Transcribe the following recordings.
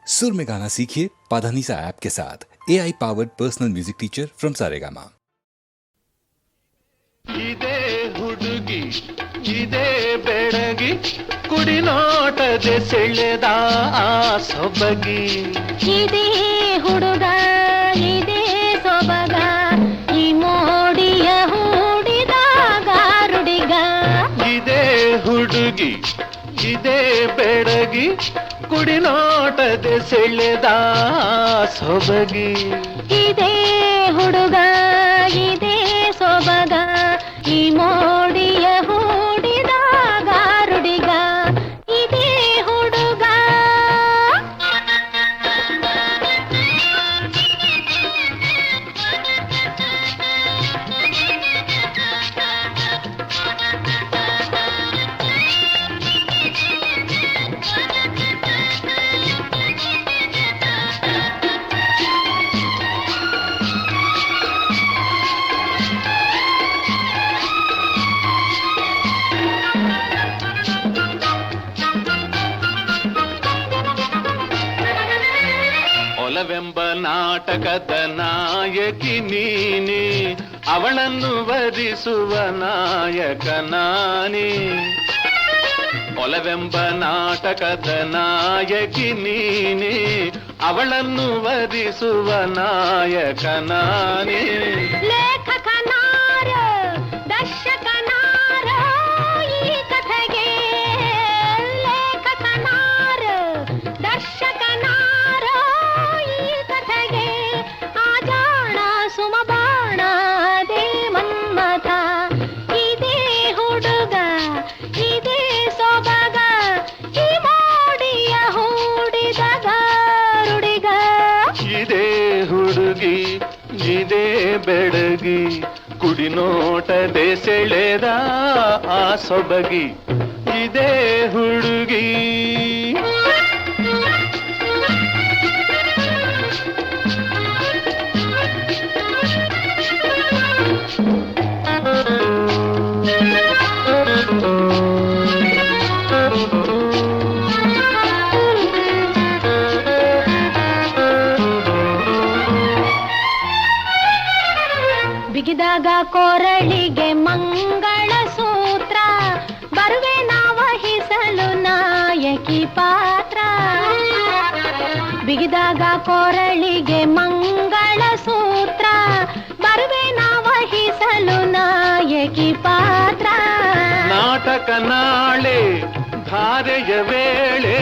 सुर में गाना सीखिए पाधानीसा ऐप के साथ AI powered personal music teacher from Saregama. इदे हुಡುಗಿ इदे ಬೆಡಗಿ ಕುಡಿನೋಟದೆ ಸೆಳೆದ ಆ ಸೊಬಗಿ ಇದೇ ಹುಡುಗ ಇದೇ ಸೊಬಗ ಈ ಮೋಡಿಯ ಹೂಡಿದಾಗ ರುಡಿಗ ಇದೇ ಹುಡುಗಿ ಇದೇ ಬೆಡಗಿ ಕುಡಿನೋಟದೆ ಸೆಳೆದ ಆ ಸೊಬಗಿ ಇದೇ ಹುಡುಗ ಇದೇ ಸೊಬಗ ಈ ಮೋಡಿಯ ಹೂಡಿದಾಗ ರುಡಿಗ ಇದೇ ಹುಡುಗ ಒಲವೆಂಬ ನಾಟಕದ ನಾಯಕಿ ನೀನೆ, ಅವಳನ್ನು ವರಿಸುವ ನಾಯಕ ನಾನೇ. ಒಲವೆಂಬ ನಾಟಕದ ನಾಯಕಿ ನೀನೆ, ಅವಳನ್ನು ವರಿಸುವ ನಾಯಕ ನಾನೇ. ಲೇಖಕನಾರ ದರ್ಶಕನಾರ ಈ ಕಥೆಗೆ, ಲೇಖಕನಾರ ದರ್ಶಕನಾರ ಈ ಕಥೆಗೆ, ಆಜಾಣ ಸುಮಬಾಣ ದೇ ಮನ್ಮಥ ಇದೇ ಹುಡುಗ ಇದೇ ಸೊಬಗ ಈ ಮೋಡಿಯ ಹೂಡಿದಾಗ ರುಡಿಗ ಇದೇ ಹುಡುಗಿ ಇದೇ ಬೆಡಗಿ ಕುಡಿನೋಟದೆ ಸೆಳೆದ ಆ ಸೊಬಗಿ ಇದೇ ಹುಡುಗಿ. ಬಿಗಿದಾಗ ಕೊರಳಿಗೆ ಮಂಗಳ ಸೂತ್ರ, ಬರುವೆ ವಹಿಸಲು ನಾಯಕಿ ಪಾತ್ರ. ಬಿಗಿದಾಗ ಕೊರಳಿಗೆ ಮಂಗಳ ಸೂತ್ರ, ಬರುವೆ ವಹಿಸಲು ನಾಯಕಿ ಪಾತ್ರ. ನಾಟಕ ನಾಳೆ ಧಾರೆಯ ವೇಳೆ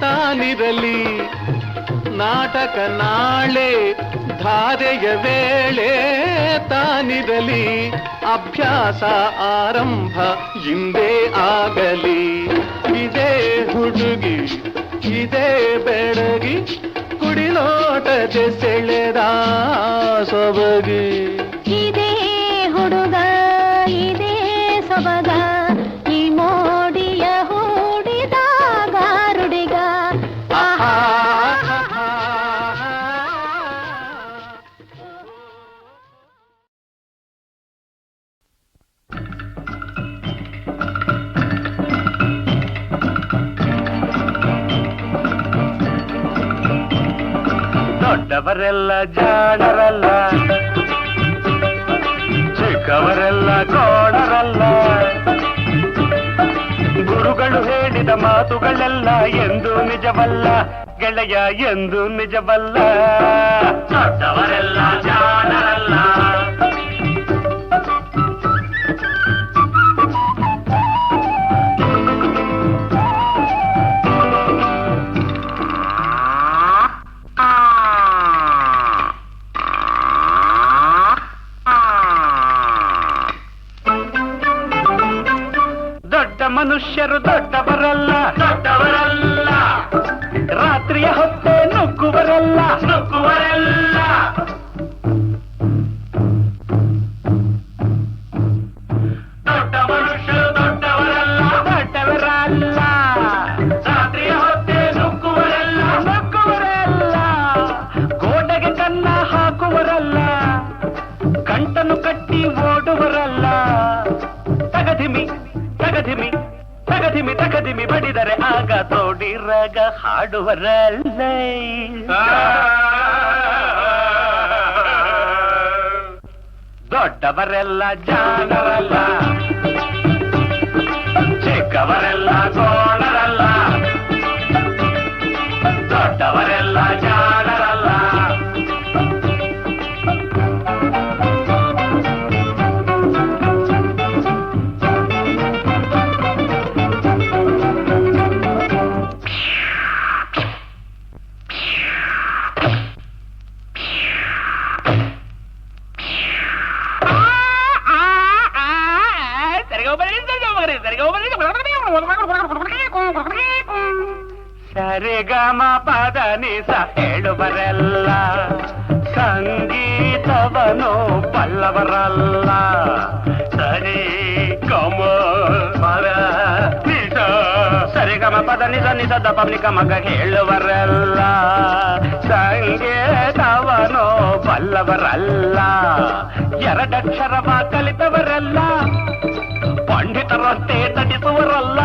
ತಾನಿರಲಿ, ನಾಟಕ ನಾಳೆ ಧಾರೆಯ ವೇಳೆ ತಾನಿರಲಿ, ಅಭ್ಯಾಸ ಆರಂಭ ಇಂದೇ ಆಗಲಿ. ಇದೇ ಹುಡುಗಿ ಇದೇ ಬೆಡಗಿ ಕುಡಿನೋಟದೆ ಸೆಳೆದ ಸೊಬಗಿ ಇದೇ ಹುಡುಗ ಇದೇ ಸೊಬಗ ಈ ಮೋಡಿಯ ಹೂಡಿದಾಗ ರುಡಿಗ. ದೊಡ್ಡವರೆಲ್ಲ ಜಾಣರಲ್ಲ, ಚಿಕ್ಕವರೆಲ್ಲ ಕೋಣರಲ್ಲ, ಗುರುಗಳು ಹೇಳಿದ ಮಾತುಗಳೆಲ್ಲ ಎಂದು ನಿಜವಲ್ಲ ಗೆಳೆಯ, ಎಂದು ನಿಜವಲ್ಲ. ದೊಡ್ಡವರೆಲ್ಲ ಜಾಣರಲ್ಲ, ಮನುಷ್ಯರು ದೊಡ್ಡವರಲ್ಲ, ದೊಡ್ಡವರಲ್ಲ, ರಾತ್ರಿಯ ಹೊತ್ತೆ ನುಗ್ಗುವರಲ್ಲ, ನುಗ್ಗುವರಲ್ಲ. ದೊಡ್ಡ ಮನುಷ್ಯರು ದೊಡ್ಡವರಲ್ಲ, ದೊಡ್ಡವರಲ್ಲ, ರಾತ್ರಿಯ ಹೊತ್ತೆ ನುಗ್ಗುವರಲ್ಲ, ನುಗ್ಗುವರಲ್ಲ. ಗೋಡೆಗೆ ಕನ್ನ ಹಾಕುವರಲ್ಲ, ಗಂಟನ್ನು ಕಟ್ಟಿ ಓಡುವರಲ್ಲ. ತಗಧಿಮಿ ತಗಧಿಮಿ ತಗಧಿಮಿ ತಗಧಿಮಿ ಬಡಿದರೆ ಆಗ ತೋಡಿರಗ ಹಾಡುವರಲ್ಲ ದೊಡ್ಡವರೆಲ್ಲ ಜಾಣರಲ್ಲ ಚಿಕ್ಕವರೆಲ್ಲ ಗೋಣರಲ್ಲ ದೊಡ್ಡವರೆಲ್ಲ ಜಾಣರಲ್ಲ ಸರಿಗಮ ಪದ ನಿಸ ಹೇಳುವರೆಲ್ಲ ಸಂಗೀತವನು ಬಲ್ಲವರಲ್ಲ ಸರಿ ಗಮ ಪದ ನಿಸ ಸರಿಗಮ ಪದ ನಿಸ ನಿಸ ದಪನಿಕ ಮಗ ಹೇಳುವರೆಲ್ಲ ಸಂಗೀತವನು ಬಲ್ಲವರಲ್ಲ ಎರಡಕ್ಷರವ ಕಲಿತವರಲ್ಲ ಪಂಡಿತರಂತೆ ತಡಿಸುವರಲ್ಲ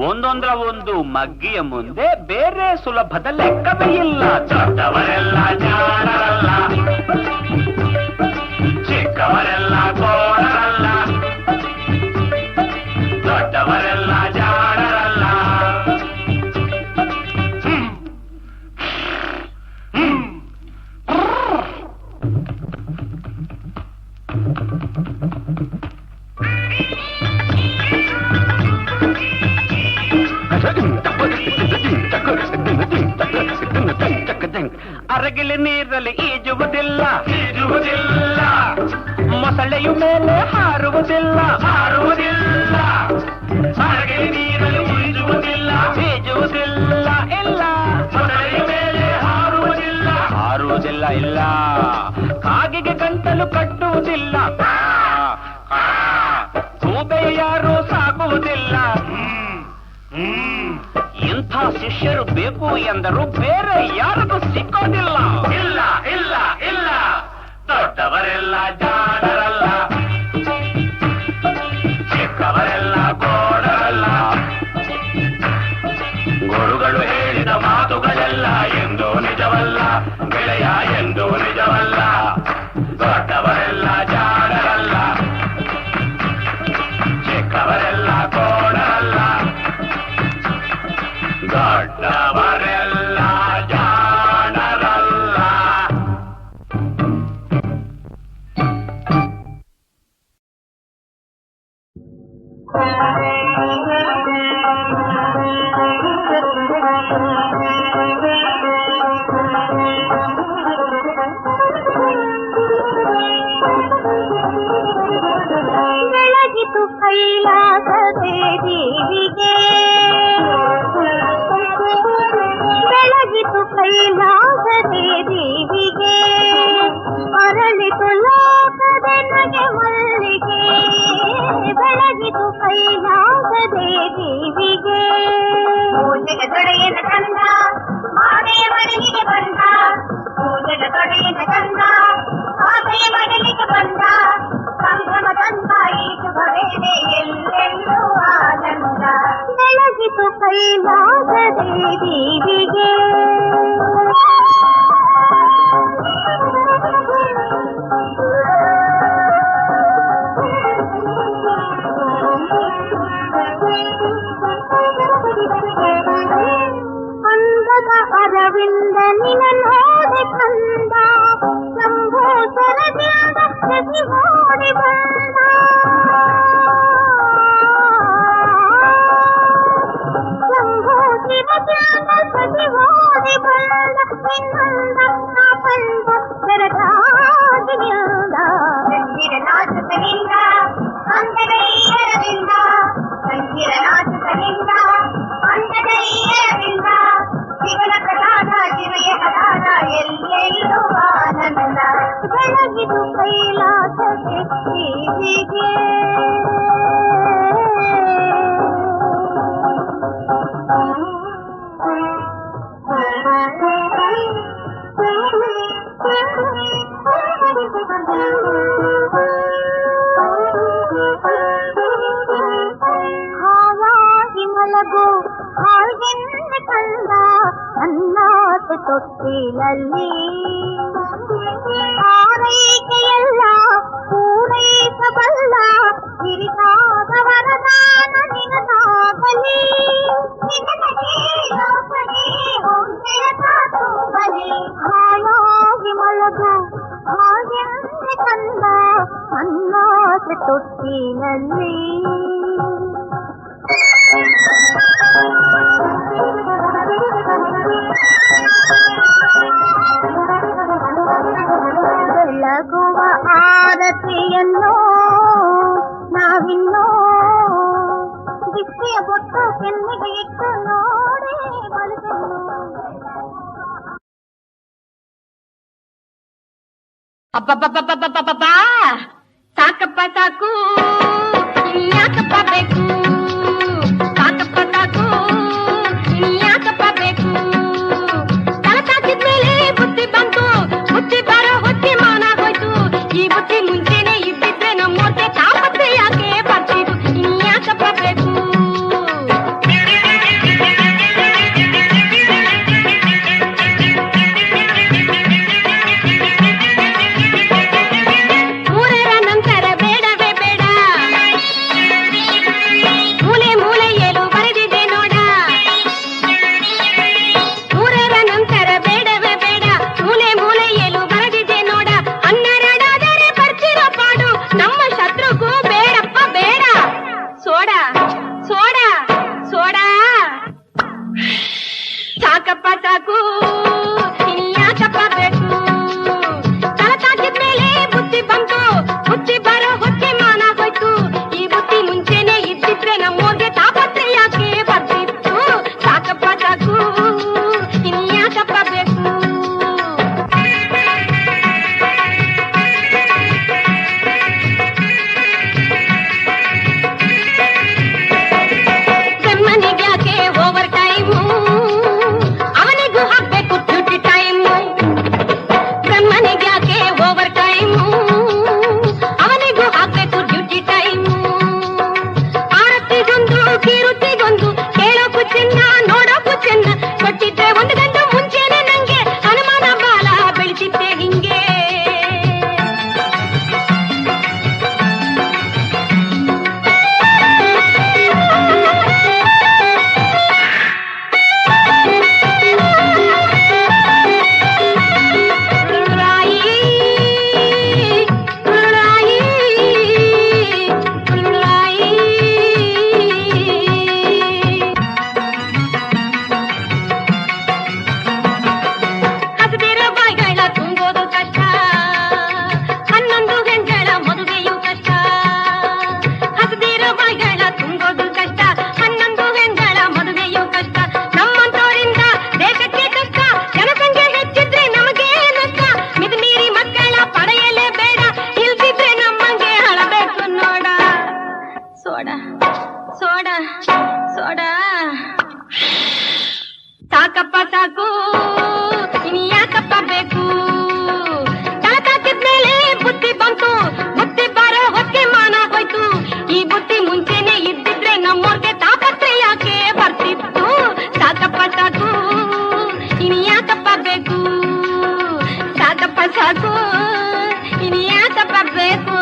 ಒಂದೊಂದರ ಒಂದು ಮಗ್ಗಿಯ ಮುಂದೆ ಬೇರೆ ಸುಲಭದ ಲೆಕ್ಕವೇ ಇಲ್ಲ ದೊಡ್ಡವರೆಲ್ಲ ಜಾಣರಲ್ಲ ಚಿಕ್ಕವರೆಲ್ಲ ಗೋಣರಲ್ಲ ದೊಡ್ಡವರೆಲ್ಲ ಜಾಣರಲ್ಲ ಅರಗಿಲಿ ನೀರಲ್ಲಿ ಈಜುವುದಿಲ್ಲ ಮೊಸಳೆಯು ಮೇಲೆ ಹಾರುವುದಿಲ್ಲ ಅರಗಿಲಿ ನೀರಲ್ಲಿ ಈಜುವುದಿಲ್ಲ ಇಲ್ಲ ಮೊಸಳೆಯ ಮೇಲೆ ಹಾರುವುದಿಲ್ಲ ಇಲ್ಲ ಕಾಗಿಗೆ ಗಂಟಲು ಕಟ್ಟುವುದಿಲ್ಲ ಕೂಬೆ ಯಾರು ಸಾಕುವುದಿಲ್ಲ ಇಂಥ ಶಿಷ್ಯರು ಬೇಕು ಎಂದರೂ ಬೇರೆ ಯಾರಿಗೂ ಸಿಕ್ಕೋದಿಲ್ಲ ಇಲ್ಲ ಇಲ್ಲ ಇಲ್ಲ ದೊಡ್ಡವರೆಲ್ಲ ಜಾಣರಲ್ಲ ಚಿಕ್ಕವರೆಲ್ಲ ಗೋಡರಲ್ಲ ಗುರುಗಳು ಹೇಳಿದ ಮಾತುಗಳೆಲ್ಲ ಎಂದೂ ನಿಜವಲ್ಲ ಗೆಳೆಯ ಎಂದೂ ನಿಜವಲ್ಲ ದೊಡ್ಡವರೆಲ್ಲ ಜಾಣರಲ್ಲ ಚಿಕ್ಕವರೆಲ್ಲ ಗೋಡರಲ್ಲ ದೊಡ್ಡವರೆಲ್ಲ ಜಾಣರಲ್ಲ ಬೆಳಗಿತು ಕೈಲಾಸದೆ ದೇವಿಗೆ ಬೆಳಗಿತು ಕೈಲಾಸದೆ ದೇವಿಗೆ ಅರಳಿತು ಲೋಕದೆನಗೆ ಮಲ್ಲಿಗೆ ಬೆಳಗಿತು ಕೈಲಾಸದೆ ದೇವಿಗೆ ಪೂಜೆಗೆ ತೊಡೆಯದ ಕಂದ ಮಾತೆಯ ಮನೆಗೆ ಬಂದ ಪೂಜೆಗೆ ತೊಡೆಯದ ಕಂದ ಮಾತೆಯ ಮನೆಗೆ ಬಂದ ಸಂಭ್ರಮ ತಂದ ಈಟು ಬರೆದೆ ಎಲ್ಲೆಲ್ಲೂ ಆನಂದ ಬೆಳಗಿತು ಕೈಲಾಸದೆ ದೇವಿಗೆ ಅಂದದ ಅರವಿಂದ ನಿನ ನೋಡಿ ಕಂದ ಶಂಭೋ ಸರದ್ಯಾದ ಪ್ರತಿ ಓಡಿ ಬಂದ ಶಂಭೋ ಶಿರದ್ಯಾದ ಪ್ರತಿ ಓಡಿ ಬಂದ ನಿನ್ನಂದ ನಾ ಕಂದ ಸರದಾಗಿನಿಂದ ಸಂಗಿರನಾಥನಿಂದ ಅಂದಗೈಯರವಿಂದ ಸಂಗಿರನಾಥನಿಂದ ಅಂದಗೈಯರವಿಂದ ಶಿವನ ಪ್ರಧಾನ ಶಿವಯ ಪ್ರಧಾನ ಎಲ್ಲೆಲ್ಲೂ ಆನಂದ ಬೆಳಗಿದು ಕೈಲಾಸದೆ ದೇವಿಗೆ ನನ್ನಾಸೆ ತೊಟ್ಟಿಲಲ್ಲಿ ಆರೈಕೆಯೆಲ್ಲ ಪೂರೈಸಬಲ್ಲ ಹಿರಿದಾದ ವರದಾನ ನಿನದಾಗಲಿ ಹಾಯಾಗಿ ಮಲಗು ಹಾಗೆಂದು ಕಂದ ನನ್ನಾಸೆ ತೊಟ್ಟಿಲಲ್ಲಿ ಬೆಳಗುವ ಆರತಿಯನ್ನು ನಾವಿನ್ನೋ ಬಿಸಿಯ ಬೊಟ್ಟು ಕೆನ್ನೆಗೆ ಇಟ್ಟು ನೋಡೇ ಮಲಗನ್ನು. ಅಬ್ಬಬ್ಬಬ್ಬಬ್ಬಬ್ಬಬ್ಬ ಸಾಕಪ್ಪ ಸಾಕು ಯಾಕಪ್ಪ ಬೇಕು ಸಾಕಪ್ಪ ಸಾಕು ಯಾಕಪ್ಪ ಬೇಕು ತಲೆ ತಾಕಿದ್ಮೇಲೆ ಬುದ್ಧಿ ಬಂತು ಬುದ್ಧಿ ಬರೋ ಹೊತ್ತಿ ಮಾನ ಹೋಯ್ತು ಈ ಬುದ್ಧಿ ಮುಂಚೆನೆ ಇದ್ದಿದ್ರೆ ನಮ್ಮೋರ್ಗೆ ತಾಪತ್ರೆ ಯಾಕೆ ಬರ್ತಿದ್ದು ಯಾಕಪ್ಪ ಬೇಕು ಸಾಕಪ್ಪ ಸಾಕು ಯಾಕಪ್ಪ ಬೇಕು ತಲೆ ತಾಕಿದ್ಮೇಲೆ ಬುದ್ಧಿ ಬಂತು ಬುದ್ಧಿ ಬರೋ ಹೊತ್ತಿ ಮಾನ ಹೋಯ್ತು ಈ ಬುದ್ಧಿ ಮುಂಚೆನೆ ಇದ್ದಿದ್ರೆ ನಮ್ಮೋರ್ಗೆ ತಾಪತ್ರೆ ಯಾಕೆ ಬರ್ತಿತ್ತು ಸಾಕಪ್ಪ ಸಾಕು ಯಾಕಪ್ಪ ಬೇಕು ಸಾಕಪ್ಪ ಸಾಕು ಯಾಕಪ್ಪ ಬೇಕು ತಲೆ ತಾಕಿದ್ಮೇಲೆ ಬುದ್ಧಿ ಬಂತು ಬುದ್ಧಿ ಬರೋ ಹೊತ್ತಿ ಮಾನ ಹೋಯ್ತು ಈ ಬುದ್ಧಿ ಮುಂಚೆನೆ ಇದ್ದಿದ್ರೆ ನಮ್ಮೋರ್ಗೆ ತಾಪತ್ರೆ ಯಾಕೆ ಬರ್ತಿತ್ತು ಸಾಕಪ್ಪ ಸಾಕು ಯಾಕಪ್ಪ ಬೇಕು ಸಾಕಪ್ಪ ಸಾಕು ಯಾಕಪ್ಪ ಬೇಕು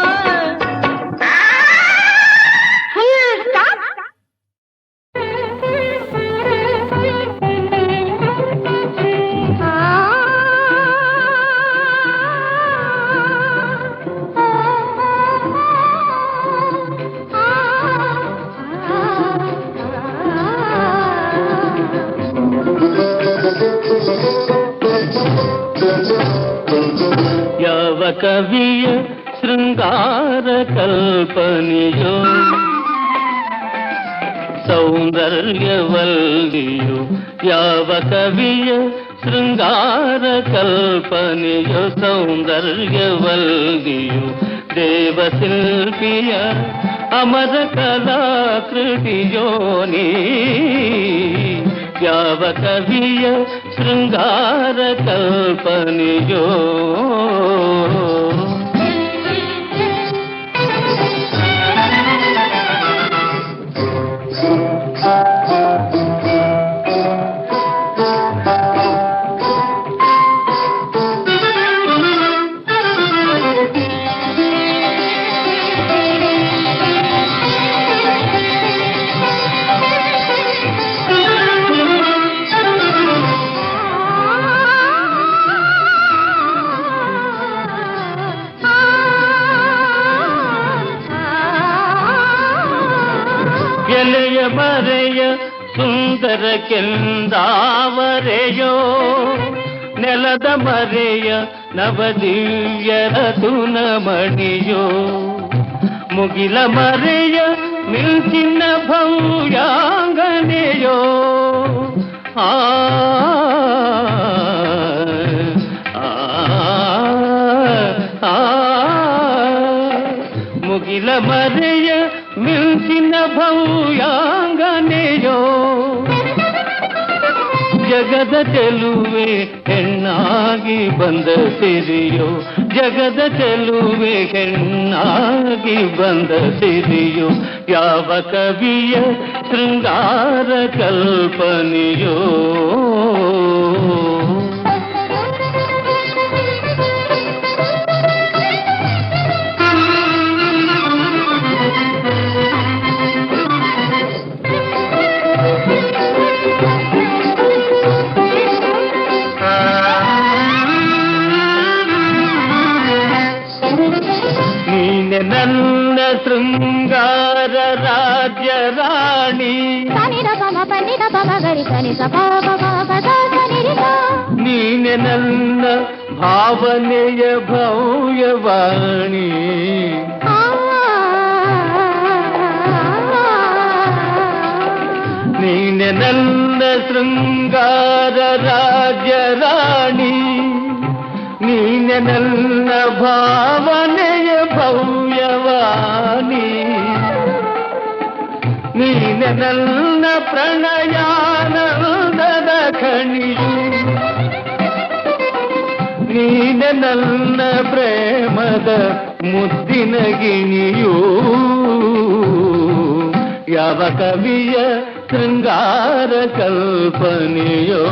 ಯಾವ ಕವಿಯ ಶೃಂಗಾರ ಕಲ್ಪನೆಯೋ ಸೌಂದರ್ಯವಲ್ಲಿಯೋ ಯಾವ ಕವಿಯ ಶೃಂಗಾರ ಕಲ್ಪನೆಯೋ ಸೌಂದರ್ಯವಲ್ಲಿಯೋ ದೇವಶಿಲ್ಪಿಯ ಅಮರ ಕಲಾಕೃತಿಯೋ ನೀ ಯಾವ ಕವಿಯ ಶೃಂಗಾರ ಕಲ್ಪನೆಯೋ ಎಲೆಯ ಮರೆಯ ಸುಂದರ ಕೆಂದಾವರೆಯೋ ನೆಲದ ಮರೆಯ ನವದಿವ್ಯರ ತುನಮಣಿಯೋ ಮುಗಿಲ ಮರೆಯ ಮಿಂಚಿನ ಭವ್ಯಾಂಗನೆಯೋ ಆ ಮುಗಿಲ ಮರೆಯ ಮಿಂಚಿನ ಭವ್ಯಾಂಗನೆಯೋ ಜಗದ ಚೆಲುವೆ ಹೆಣ್ಣಾಗಿ ಬಂದ ಸಿರಿಯೋ ಜಗದ ಚೆಲುವೆ ಹೆಣ್ಣಾಗಿ ಬಂದ ಸಿರಿಯೋ ಯಾವ ಕವಿಯ ಶೃಂಗಾರ ಕಲ್ಪನೆಯೋ ನನ್ನ ಶೃಂಗಾರ ರಾಜ್ಯ ರಾಣಿ ನೀನೆ ನನ್ನ ಭಾವನೆಯ ಭವ್ಯವಾಣಿ ನೀನೆ ನನ್ನ ಶೃಂಗಾರ ರಾಜ್ಯ ರಾಣಿ ನೀನೆ ನನ್ನ ಭಾವನೆಯ ಭವ್ಯವಾಣಿ ನೀನೆ ನನ್ನ ಪ್ರಣಯಾನಂದದ ಖಣಿಯು ನೀನೆ ನನ್ನ ಪ್ರೇಮದ ಮುದ್ದಿನ ಗಿಣಿಯು ಯಾವ ಕವಿಯ ಶೃಂಗಾರ ಕಲ್ಪನೆಯೋ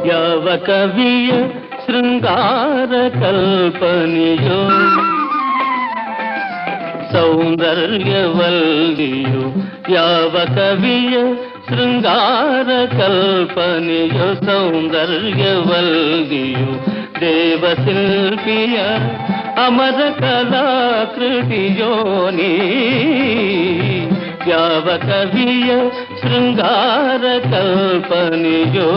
ಯಾವ ಕವಿಯ ಶೃಂಗಾರ ಕಲ್ಪನೆಯೋ ಸೌಂದರ್ಯವಲ್ಲಿಯೋ ಯಾವ ಕವಿಯ ಶೃಂಗಾರ ಕಲ್ಪನೆಯೋ ಸೌಂದರ್ಯವಲ್ಲಿಯೋ ದೇವಶಿಲ್ಪಿಯ ಅಮರ ಕಲಾಕೃತಿಯೋ ನೀ ಯಾವ ಕವಿಯ ಶೃಂಗಾರ ಕಲ್ಪನೆಯೋ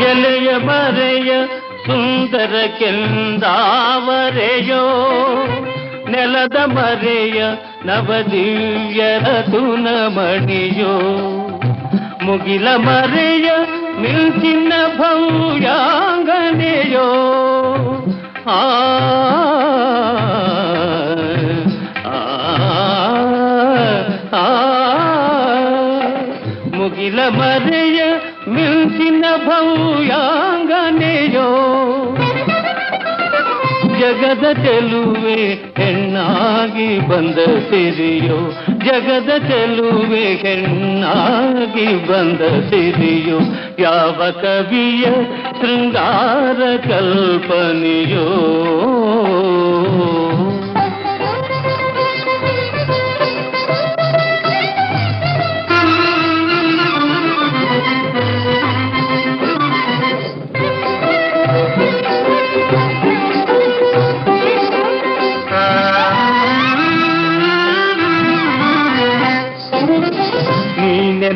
ಎಲೆಯ ಮರೆಯ ಸುಂದರ ಕೆಂದಾವರೆಯೋ ನೆಲದ ಮರೆಯ ನವದಿವ್ಯರ ತುನಮಣಿಯೋ ಮುಗಿಲ ಮರೆಯ ಮಿಂಚಿನ ಭವ್ಯಾಂಗನೆಯೋ ಆ ಮುಗಿಲ ಮರೆಯ ಮಿಂಚಿನ ಭವ್ಯಾಂಗನೆಯೋ ಜಗದ ಚೆಲುವೆ ಹೆಣ್ಣಾಗಿ ಬಂದ ಸಿರಿಯೋ ಜಗದ ಚೆಲುವೆ ಹೆಣ್ಣಾಗಿ ಬಂದ ಸಿರಿಯೋ ಯಾವ ಕವಿಯ ಶೃಂಗಾರ ಕಲ್ಪನೆಯೋ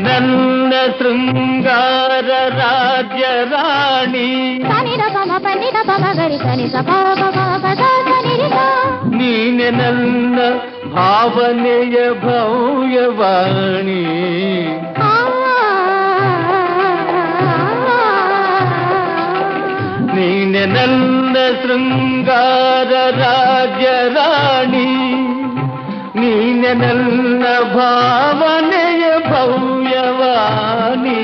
ನನ್ನ ಶೃಂಗಾರ ರಾಜ್ಯ ರಾಣಿ ನೀನೆ ನನ್ನ ಭಾವನೆಯ ಭವ್ಯವಾಣಿ. ನೀನೆ ನನ್ನ ಶೃಂಗಾರ ರಾಜ್ಯ ರಾಣಿ, ನೀನೆ ನನ್ನ ಭಾವನೆಯ ಭವ್ಯವಾಣಿ,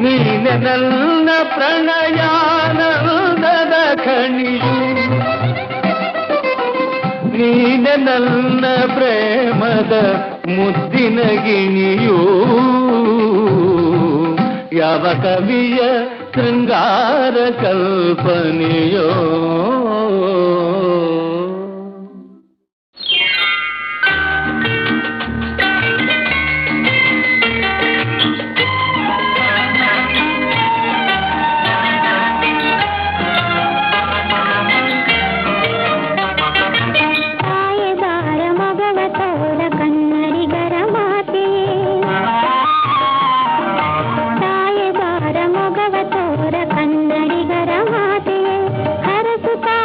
ನೀನೆ ನನ್ನ ಪ್ರಣಯಾನಂದದ ಖಣಿಯು, ನೀನೆ ನನ್ನ ಪ್ರೇಮದ ಮುದ್ದಿನ ಗಿಣಿಯೂ. ಯಾವ ಕವಿಯ ಶೃಂಗಾರ ಕಲ್ಪನೆಯೋ. ಕನ್ನಡಿಗರ ಮಾತೆ ಹರಸುತ್ತಾ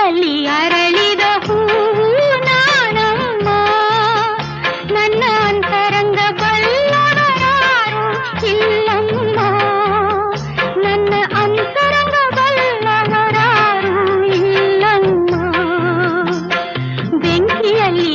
ಬೆಂಕಿಯಲ್ಲಿ ಅರಳಿದ ಹೂ ನಾನಮ್ಮ, ನನ್ನ ಅಂತರಂಗ ಬಲ್ಲವರಾರು ಇಲ್ಲಮ್ಮ, ನನ್ನ ಅಂತರಂಗ ಬಲ್ಲವರಾರು ಇಲ್ಲಮ್ಮ. ಬೆಂಕಿಯಲ್ಲಿ